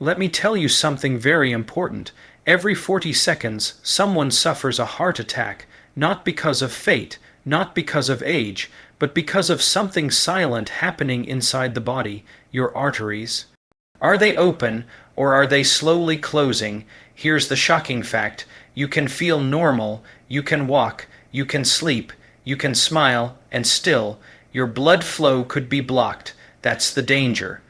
Let me tell you something very important. Every 40 seconds, someone suffers a heart attack, not because of fate, not because of age, but because of something silent happening inside the body, your arteries. Are they open, or are they slowly closing? Here's the shocking fact. You can feel normal, you can walk, you can sleep, you can smile, and still, your blood flow could be blocked. That's the danger.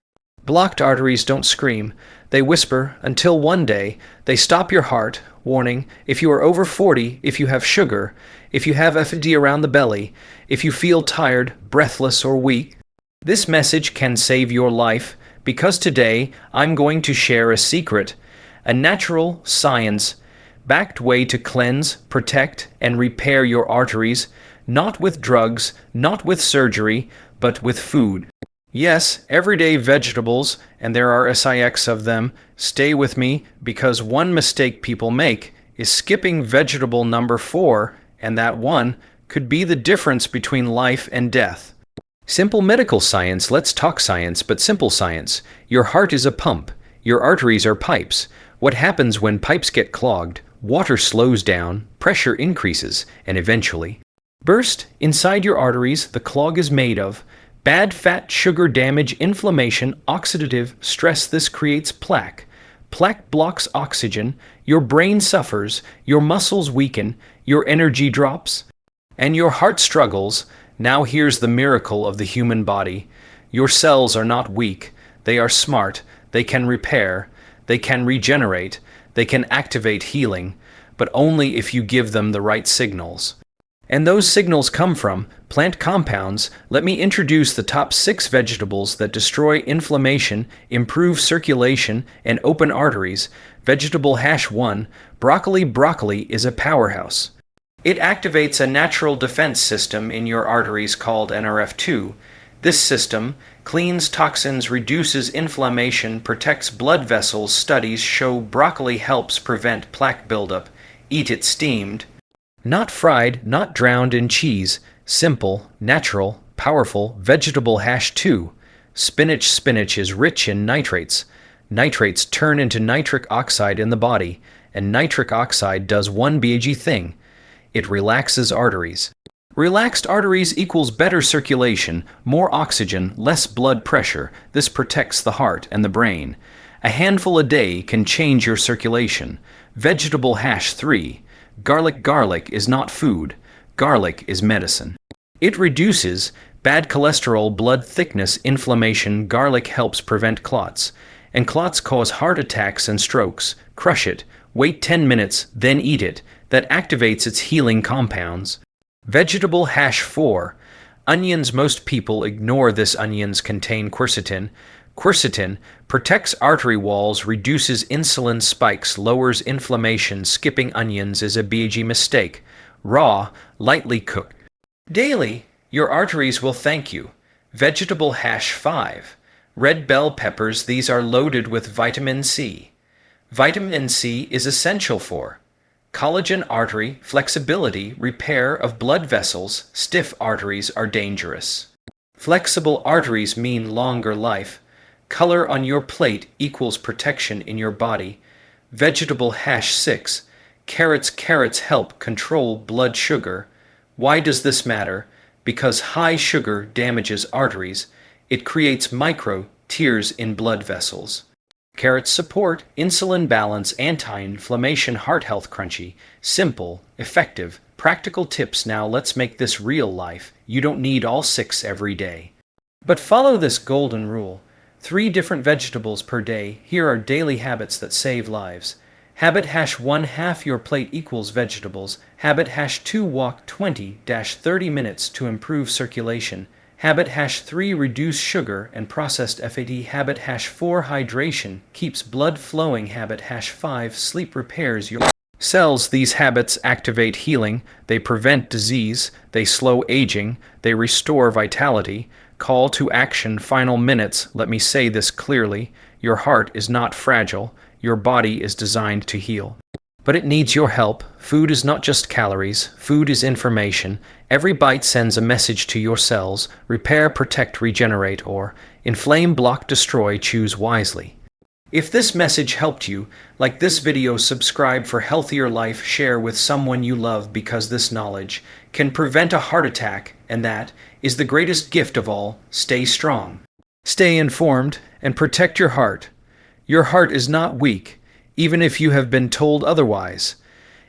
Blocked arteries don't scream. They whisper until one day they stop your heart. Warning, if you are over 40, if you have sugar, if you have FD around the belly, if you feel tired, breathless, or weak, this message can save your life, because today I'm going to share a secret, a natural, science-backed way to cleanse, protect, and repair your arteries, not with drugs, not with surgery, but with food. Yes, everyday vegetables, and there are SIX of them. Stay with me, because one mistake people make is skipping vegetable number 4, and that one could be the difference between life and death. Simple medical science, let's talk science, but simple science. Your heart is a pump. Your arteries are pipes. What happens when pipes get clogged? Water slows down, pressure increases, and eventually burst. Inside your arteries, the clog is made of bad fat, sugar damage, inflammation, oxidative stress. This creates plaque. Plaque blocks oxygen. Your brain suffers. Your muscles weaken. Your energy drops. And your heart struggles. Now here's the miracle of the human body. Your cells are not weak. They are smart. They can repair. They can regenerate. They can activate healing. But only if you give them the right signals. And those signals come from plant compounds. Let me introduce the top 6 vegetables that destroy inflammation, improve circulation, and open arteries. Vegetable hash 1. Broccoli. Broccoli is a powerhouse. It activates a natural defense system in your arteries called NRF2. This system cleans toxins, reduces inflammation, protects blood vessels. Studies show broccoli helps prevent plaque buildup. Eat it steamed. Not fried, not drowned in cheese. Simple, natural, powerful. Vegetable hash 2. Spinach. Spinach is rich in nitrates. Nitrates turn into nitric oxide in the body, and nitric oxide does one big thing. It relaxes arteries. Relaxed arteries equals better circulation, more oxygen, less blood pressure. This protects the heart and the brain. A handful a day can change your circulation. Vegetable hash 3. Garlic. Garlic is not food. Garlic is medicine. It reduces bad cholesterol, blood thickness, inflammation. Garlic helps prevent clots. And clots cause heart attacks and strokes. Crush it. Wait 10 minutes, then eat it. That activates its healing compounds. Vegetable hash 4. Onions. Most people ignore this. Onions contain quercetin. Quercetin protects artery walls, reduces insulin spikes, lowers inflammation. Skipping onions is a big mistake. Raw, lightly cooked. Daily, your arteries will thank you. Vegetable hash 5. Red bell peppers. These are loaded with vitamin C. Vitamin C is essential for collagen, artery, flexibility, repair of blood vessels. Stiff arteries are dangerous. Flexible arteries mean longer life. Color on your plate equals protection in your body. Vegetable hash 6. Carrots. Carrots help control blood sugar. Why does this matter? Because high sugar damages arteries. It creates micro tears in blood vessels. Carrots support insulin balance, anti-inflammation, heart health. Crunchy, simple, effective, practical tips. Now let's make this real life. You don't need all 6 every day. But follow this golden rule. 3 different vegetables per day. Here are daily habits that save lives. Habit hash 1. Half your plate equals vegetables. Habit hash 2. Walk 20-30 minutes to improve circulation. Habit hash 3. Reduce sugar and processed fat. Habit hash 4. Hydration keeps blood flowing. Habit hash 5. Sleep repairs your cells. These habits activate healing. They prevent disease. They slow aging. They restore vitality. Call to action. Final minutes. Let me say this clearly. Your heart is not fragile. Your body is designed to heal. But it needs your help. Food is not just calories. Food is information. Every bite sends a message to your cells. Repair, protect, regenerate, or inflame, block, destroy. Choose wisely. If this message helped you, like this video, subscribe for healthier life, share with someone you love, because this knowledge can prevent a heart attack, and that is the greatest gift of all. Stay strong, stay informed, and protect your heart. Your heart is not weak, even if you have been told otherwise.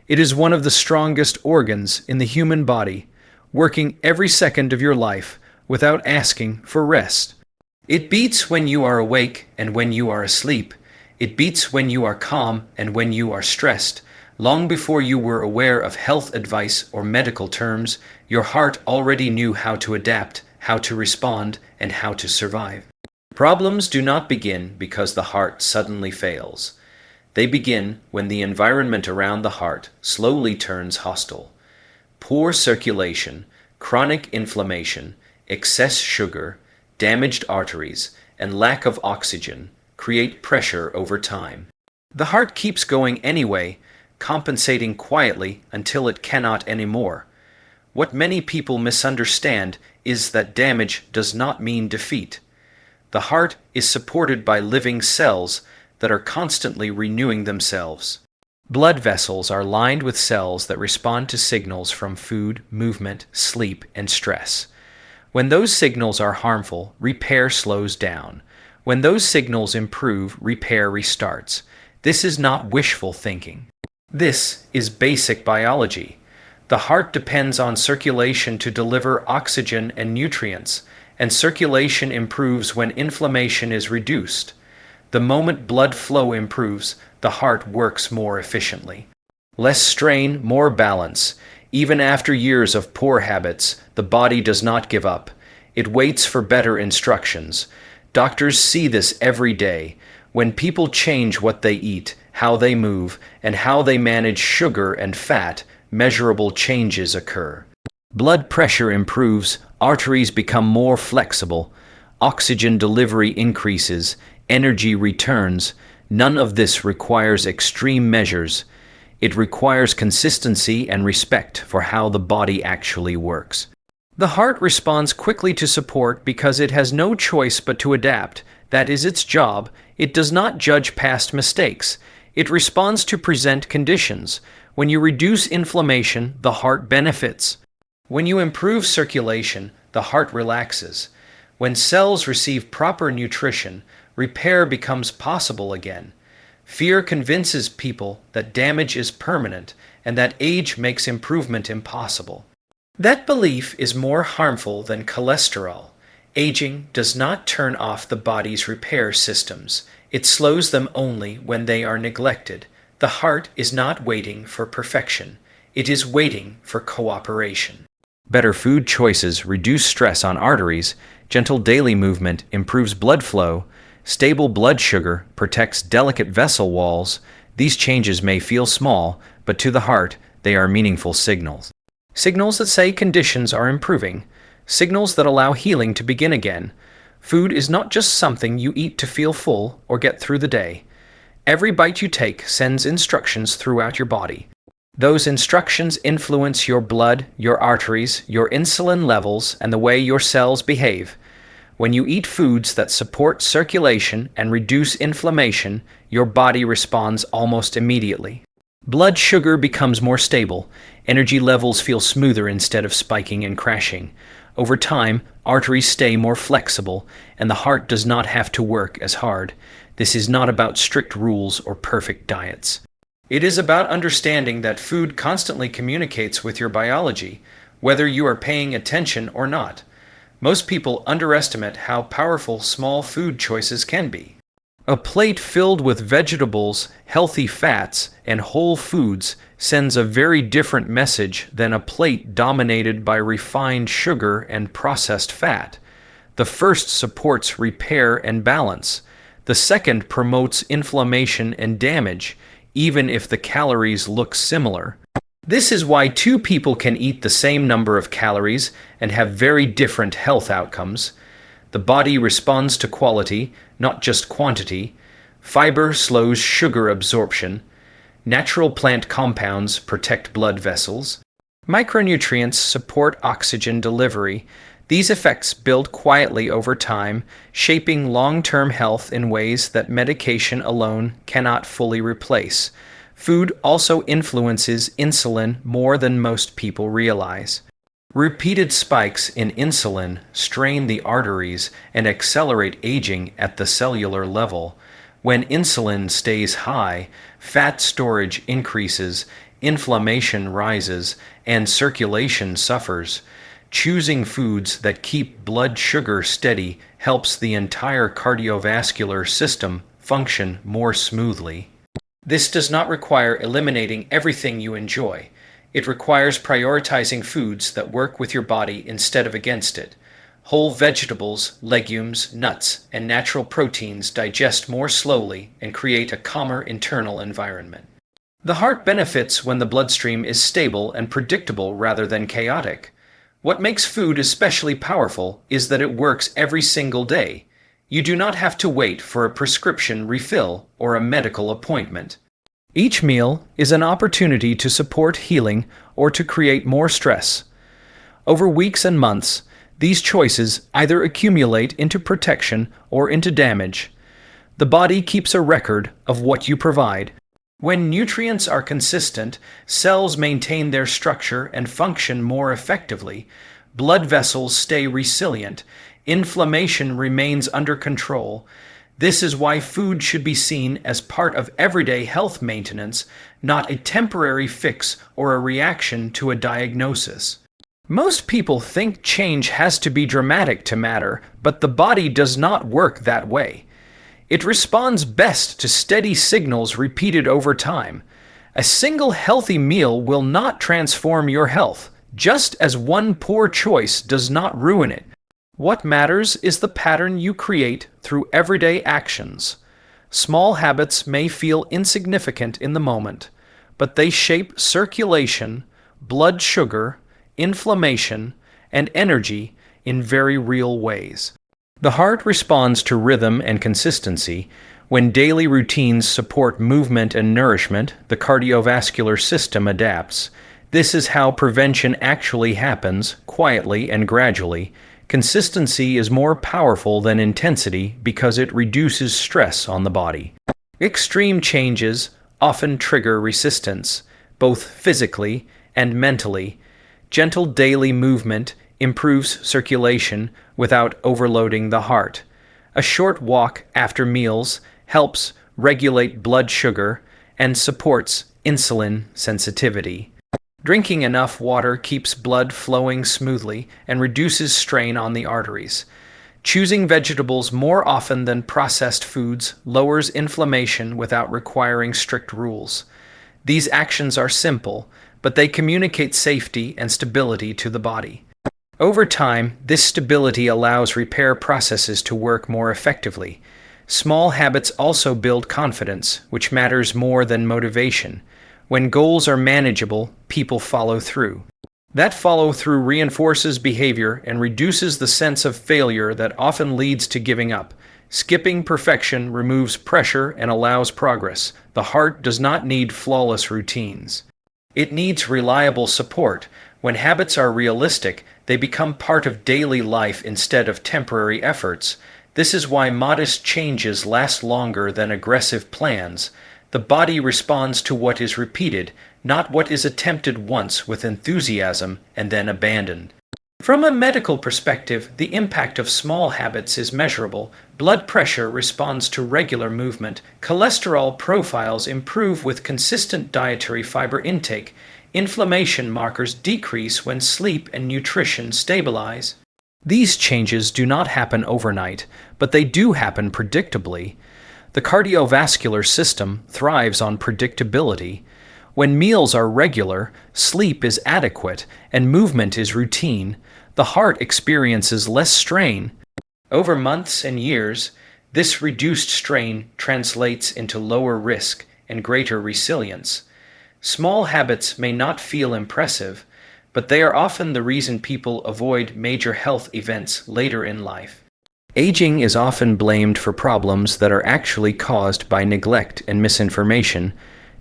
It is one of the strongest organs in the human body, working every second of your life without asking for rest. It beats when you are awake and when you are asleep. It beats when you are calm and when you are stressed. Long before you were aware of health advice or medical terms, your heart already knew how to adapt, how to respond, and how to survive. Problems do not begin because the heart suddenly fails. They begin when the environment around the heart slowly turns hostile. Poor circulation, chronic inflammation, excess sugar, damaged arteries, and lack of oxygen create pressure over time. The heart keeps going anyway, compensating quietly until it cannot anymore. What many people misunderstand is that damage does not mean defeat. The heart is supported by living cells that are constantly renewing themselves. Blood vessels are lined with cells that respond to signals from food, movement, sleep, and stress. When those signals are harmful, repair slows down. When those signals improve, repair restarts. This is not wishful thinking. This is basic biology. The heart depends on circulation to deliver oxygen and nutrients, and circulation improves when inflammation is reduced. The moment blood flow improves, the heart works more efficiently. Less strain, more balance. Even after years of poor habits, the body does not give up. It waits for better instructions. Doctors see this every day. When people change what they eat, how they move, and how they manage sugar and fat, measurable changes occur. Blood pressure improves, arteries become more flexible, oxygen delivery increases, energy returns. None of this requires extreme measures. It requires consistency and respect for how the body actually works. The heart responds quickly to support because it has no choice but to adapt. That is its job. It does not judge past mistakes. It responds to present conditions. When you reduce inflammation, the heart benefits. When you improve circulation, the heart relaxes. When cells receive proper nutrition, repair becomes possible again. Fear convinces people that damage is permanent and that age makes improvement impossible. That belief is more harmful than cholesterol. Aging does not turn off the body's repair systems. It slows them only when they are neglected. The heart is not waiting for perfection. It is waiting for cooperation. Better food choices reduce stress on arteries. Gentle daily movement improves blood flow. Stable blood sugar protects delicate vessel walls. These changes may feel small, but to the heart, they are meaningful signals. Signals that say conditions are improving. Signals that allow healing to begin again. Food is not just something you eat to feel full or get through the day. Every bite you take sends instructions throughout your body. Those instructions influence your blood, your arteries, your insulin levels, and the way your cells behave. When you eat foods that support circulation and reduce inflammation, your body responds almost immediately. Blood sugar becomes more stable. Energy levels feel smoother instead of spiking and crashing. Over time, arteries stay more flexible, and the heart does not have to work as hard. This is not about strict rules or perfect diets. It is about understanding that food constantly communicates with your biology, whether you are paying attention or not. Most people underestimate how powerful small food choices can be. A plate filled with vegetables, healthy fats, and whole foods sends a very different message than a plate dominated by refined sugar and processed fat. The first supports repair and balance. The second promotes inflammation and damage, even if the calories look similar. This is why two people can eat the same number of calories and have very different health outcomes. The body responds to quality, not just quantity. Fiber slows sugar absorption. Natural plant compounds protect blood vessels. Micronutrients support oxygen delivery. These effects build quietly over time, shaping long-term health in ways that medication alone cannot fully replace. Food also influences insulin more than most people realize. Repeated spikes in insulin strain the arteries and accelerate aging at the cellular level. When insulin stays high, fat storage increases, inflammation rises, and circulation suffers. Choosing foods that keep blood sugar steady helps the entire cardiovascular system function more smoothly. This does not require eliminating everything you enjoy. It requires prioritizing foods that work with your body instead of against it. Whole vegetables, legumes, nuts, and natural proteins digest more slowly and create a calmer internal environment. The heart benefits when the bloodstream is stable and predictable rather than chaotic. What makes food especially powerful is that it works every single day. You do not have to wait for a prescription refill or a medical appointment. Each meal is an opportunity to support healing or to create more stress. Over weeks and months, these choices either accumulate into protection or into damage. The body keeps a record of what you provide. When nutrients are consistent, cells maintain their structure and function more effectively, blood vessels stay resilient, inflammation remains under control. This is why food should be seen as part of everyday health maintenance, not a temporary fix or a reaction to a diagnosis. Most people think change has to be dramatic to matter, but the body does not work that way. It responds best to steady signals repeated over time. A single healthy meal will not transform your health, just as one poor choice does not ruin it. What matters is the pattern you create through everyday actions. Small habits may feel insignificant in the moment, but they shape circulation, blood sugar, inflammation, and energy in very real ways. The heart responds to rhythm and consistency. When daily routines support movement and nourishment, the cardiovascular system adapts. This is how prevention actually happens, quietly and gradually. Consistency is more powerful than intensity because it reduces stress on the body. Extreme changes often trigger resistance, both physically and mentally. Gentle daily movement improves circulation without overloading the heart. A short walk after meals helps regulate blood sugar and supports insulin sensitivity. Drinking enough water keeps blood flowing smoothly and reduces strain on the arteries. Choosing vegetables more often than processed foods lowers inflammation without requiring strict rules. These actions are simple, but they communicate safety and stability to the body. Over time, this stability allows repair processes to work more effectively. Small habits also build confidence, which matters more than motivation. When goals are manageable, people follow through. That follow-through reinforces behavior and reduces the sense of failure that often leads to giving up. Skipping perfection removes pressure and allows progress. The heart does not need flawless routines. It needs reliable support. When habits are realistic, they become part of daily life instead of temporary efforts. This is why modest changes last longer than aggressive plans. The body responds to what is repeated, not what is attempted once with enthusiasm and then abandoned. From a medical perspective, the impact of small habits is measurable. Blood pressure responds to regular movement. Cholesterol profiles improve with consistent dietary fiber intake. Inflammation markers decrease when sleep and nutrition stabilize. These changes do not happen overnight, but they do happen predictably. The cardiovascular system thrives on predictability. When meals are regular, sleep is adequate, and movement is routine, the heart experiences less strain. Over months and years, this reduced strain translates into lower risk and greater resilience. Small habits may not feel impressive, but they are often the reason people avoid major health events later in life. Aging is often blamed for problems that are actually caused by neglect and misinformation.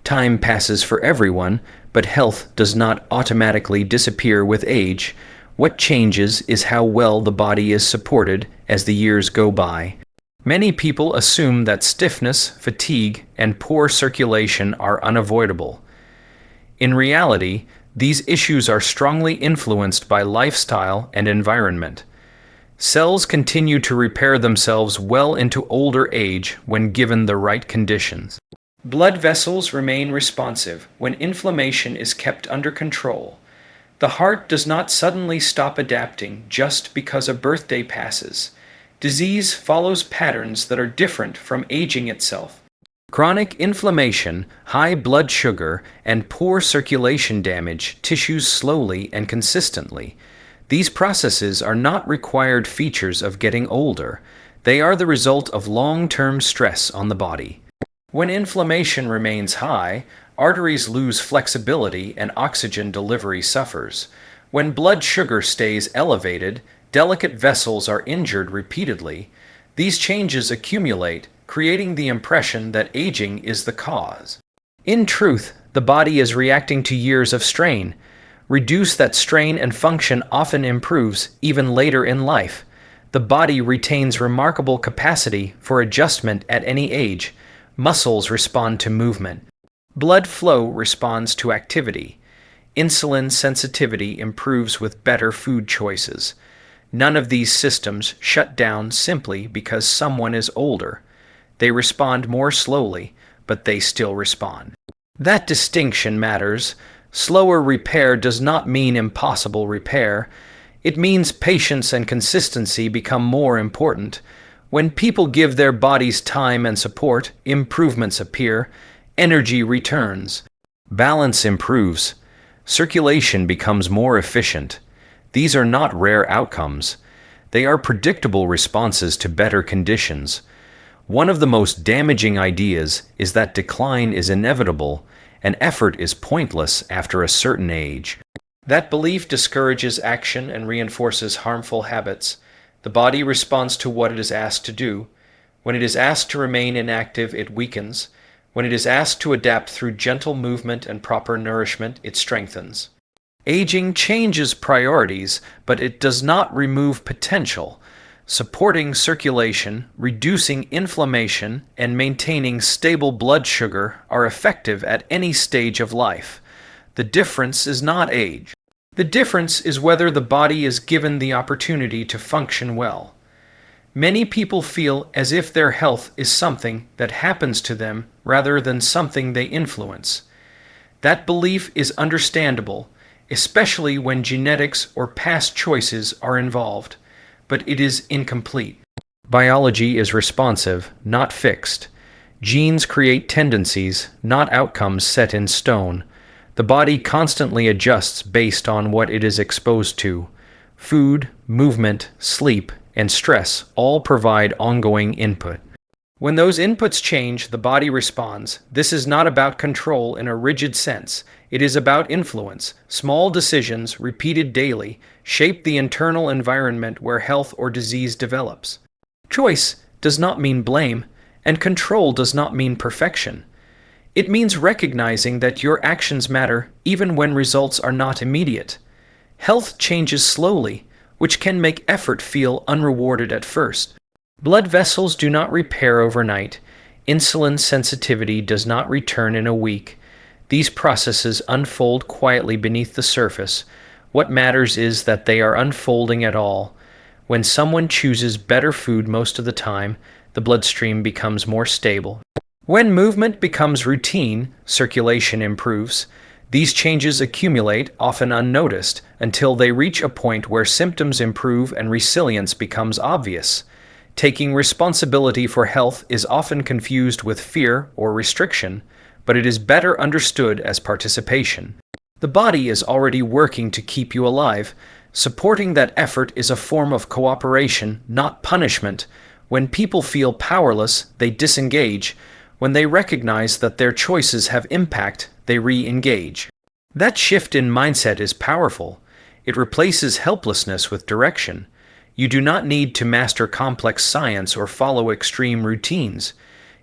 Time passes for everyone, but health does not automatically disappear with age. What changes is how well the body is supported as the years go by. Many people assume that stiffness, fatigue, and poor circulation are unavoidable. In reality, these issues are strongly influenced by lifestyle and environment. Cells continue to repair themselves well into older age when given the right conditions. Blood vessels remain responsive when inflammation is kept under control. The heart does not suddenly stop adapting just because a birthday passes. Disease follows patterns that are different from aging itself. Chronic inflammation, high blood sugar, and poor circulation damage tissues slowly and consistently. These processes are not required features of getting older. They are the result of long-term stress on the body. When inflammation remains high, arteries lose flexibility and oxygen delivery suffers. When blood sugar stays elevated, delicate vessels are injured repeatedly. These changes accumulate, creating the impression that aging is the cause. In truth, the body is reacting to years of strain. Reduce that strain and function often improves even later in life. The body retains remarkable capacity for adjustment at any age. Muscles respond to movement. Blood flow responds to activity. Insulin sensitivity improves with better food choices. None of these systems shut down simply because someone is older. They respond more slowly, but they still respond. That distinction matters. Slower repair does not mean impossible repair. It means patience and consistency become more important. When people give their bodies time and support, improvements appear, energy returns, balance improves, circulation becomes more efficient. These are not rare outcomes. They are predictable responses to better conditions. One of the most damaging ideas is that decline is inevitable and effort is pointless after a certain age. That belief discourages action and reinforces harmful habits. The body responds to what it is asked to do. When it is asked to remain inactive, it weakens. When it is asked to adapt through gentle movement and proper nourishment, it strengthens. Aging changes priorities, but it does not remove potential. Supporting circulation, reducing inflammation, and maintaining stable blood sugar are effective at any stage of life. The difference is not age. The difference is whether the body is given the opportunity to function well. Many people feel as if their health is something that happens to them rather than something they influence. That belief is understandable, especially when genetics or past choices are involved, but it is incomplete. Biology is responsive, not fixed. Genes create tendencies, not outcomes set in stone. The body constantly adjusts based on what it is exposed to. Food, movement, sleep, and stress all provide ongoing input. When those inputs change, the body responds. This is not about control in a rigid sense. It is about influence. Small decisions, repeated daily, shape the internal environment where health or disease develops. Choice does not mean blame, and control does not mean perfection. It means recognizing that your actions matter even when results are not immediate. Health changes slowly, which can make effort feel unrewarded at first. Blood vessels do not repair overnight. Insulin sensitivity does not return in a week. These processes unfold quietly beneath the surface. What matters is that they are unfolding at all. When someone chooses better food most of the time, the bloodstream becomes more stable. When movement becomes routine, circulation improves. These changes accumulate, often unnoticed, until they reach a point where symptoms improve and resilience becomes obvious. Taking responsibility for health is often confused with fear or restriction, but it is better understood as participation. The body is already working to keep you alive. Supporting that effort is a form of cooperation, not punishment. When people feel powerless, they disengage. When they recognize that their choices have impact, they re-engage. That shift in mindset is powerful. It replaces helplessness with direction. You do not need to master complex science or follow extreme routines.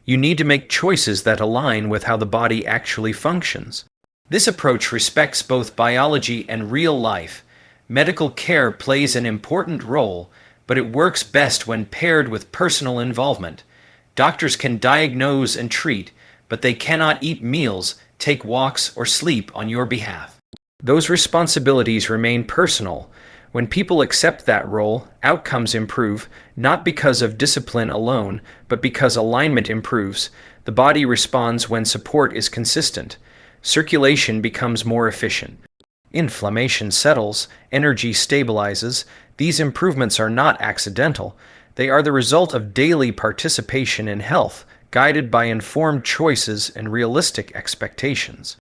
You need to make choices that align with how the body actually functions. This approach respects both biology and real life. Medical care plays an important role, but it works best when paired with personal involvement. Doctors can diagnose and treat, but they cannot eat meals, take walks, or sleep on your behalf. Those responsibilities remain personal. When people accept that role, outcomes improve, not because of discipline alone, but because alignment improves. The body responds when support is consistent. Circulation becomes more efficient. Inflammation settles, energy stabilizes. These improvements are not accidental. They are the result of daily participation in health, guided by informed choices and realistic expectations.